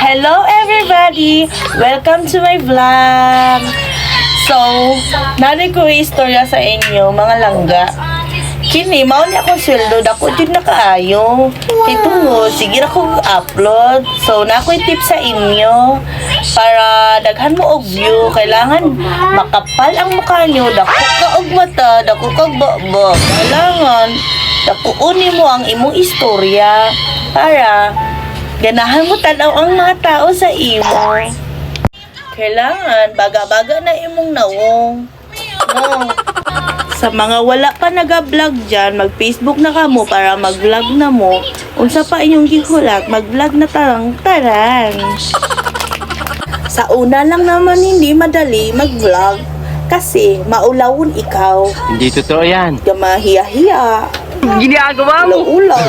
Hello everybody! Welcome to my vlog! So, nari ko istorya sa inyo, mga langga. Kini, mauli akong sweldo, dako din na kaayo. Ito mo, sige na kong upload. So, nako'y tip sa inyo. Para daghan mo og view, kailangan makapal ang mukha nyo, dako ka og mata, dako ka baba. Kailangan, dako uni mo ang imong istorya. Para, ganahan mo tanaw ang mga tao sa imo. Kailangan, baga-baga na imong nawong. No. Sa mga wala pa nag-vlog dyan, mag-Facebook na kamo para mag-vlog na mo. Unsa pa inyong gihulat, mag-vlog na tarang-tarang. Sa una lang naman hindi madali mag-vlog kasi maulawon ikaw. Hindi totoo yan. Gamahiya-hiya. Ginagawa mo. Ulaw.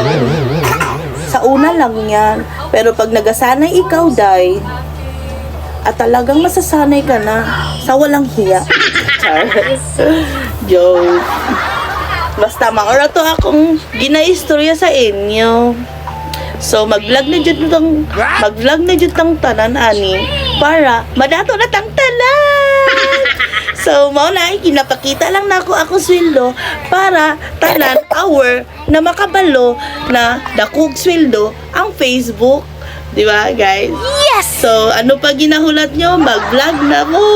Sa una lang yan. Pero pag nagasanay ikaw, day, at talagang masasanay ka na sa walang hiya. Joke. Basta maura to akong ginaistorya sa inyo. So mag-vlog na jud tang tanan ani para madato na tang tanan. So mao na ginapakita lang nako ako sweldo para tanan hour na makabalo na dakog sweldo ang Facebook. Di ba, guys? Yes! So, ano pa ginahulat nyo? Mag-vlog na mo!